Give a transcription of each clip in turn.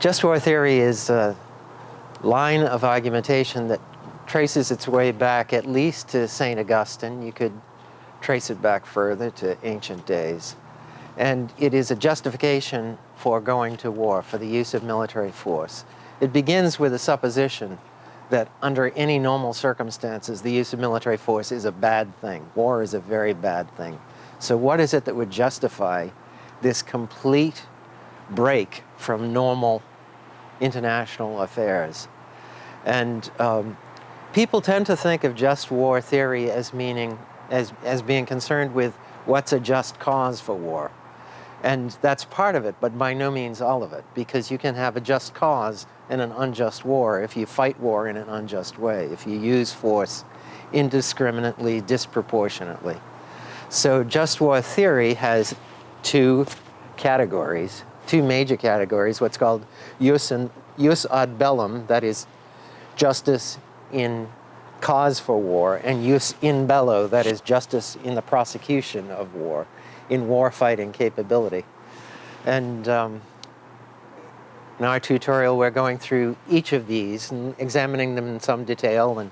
Just war theory is a line of argumentation that traces its way back at least to St. Augustine. You could trace it back further to ancient days. And it is a justification for going to war, for the use of military force. It begins with a supposition that under any normal circumstances, the use of military force is a bad thing. War is a very bad thing. So what is it that would justify this complete break from normal international affairs? And people tend to think of just war theory as being concerned with what's a just cause for war. And that's part of it, but by no means all of it, because you can have a just cause in an unjust war if you fight war in an unjust way, if you use force indiscriminately, disproportionately. So just war theory has two major categories, what's called jus ad bellum, that is justice in cause for war, and jus in bello, that is justice in the prosecution of war, in war-fighting capability. And in our tutorial, we're going through each of these and examining them in some detail and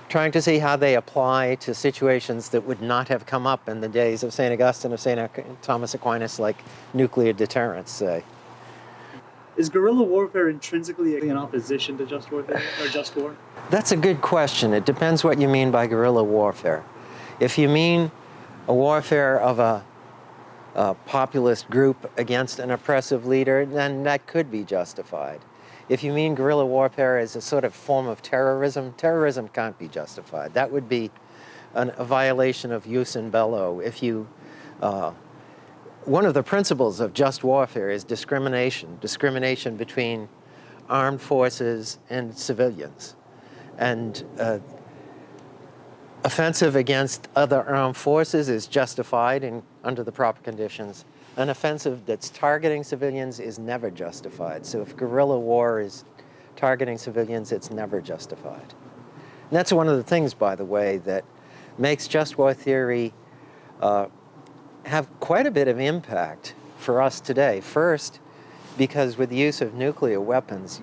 trying to see how they apply to situations that would not have come up in the days of St. Augustine, of St. Thomas Aquinas, like nuclear deterrence, say. Is guerrilla warfare intrinsically in opposition to just war theory, or just war? That's a good question. It depends what you mean by guerrilla warfare. If you mean a warfare of a populist group against an oppressive leader, then that could be justified. If you mean guerrilla warfare as a sort of form of terrorism, terrorism can't be justified. That would be a violation of jus in bello. If you, one of the principles of just warfare is discrimination between armed forces and civilians. And offensive against other armed forces is justified under the proper conditions. An offensive that's targeting civilians is never justified. So if guerrilla war is targeting civilians, it's never justified. And that's one of the things, by the way, that makes just war theory have quite a bit of impact for us today. First, because with the use of nuclear weapons,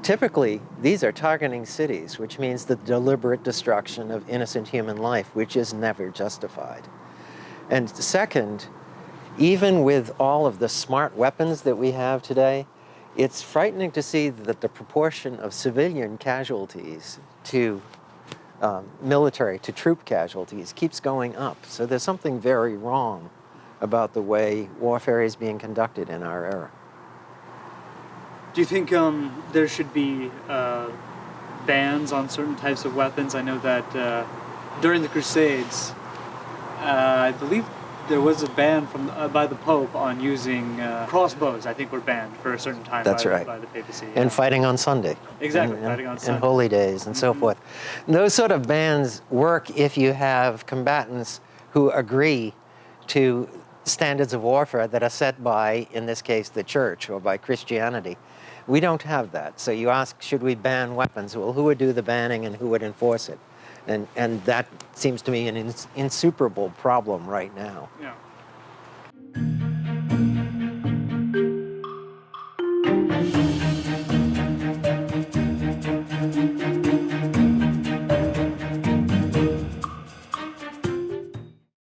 typically, these are targeting cities, which means the deliberate destruction of innocent human life, which is never justified. And second, even with all of the smart weapons that we have today, it's frightening to see that the proportion of civilian casualties to to troop casualties keeps going up. So there's something very wrong about the way warfare is being conducted in our era. Do you think there should be bans on certain types of weapons? I know that during the Crusades, I believe there was a ban by the Pope on using crossbows. I think were banned for a certain time by the papacy. And fighting on Sunday. Exactly, fighting on Sunday. And holy days and so forth. And those sort of bans work if you have combatants who agree to standards of warfare that are set by, in this case, the church or by Christianity. We don't have that. So you ask, should we ban weapons? Well, who would do the banning and who would enforce it? And that seems to me an insuperable problem right now. Yeah.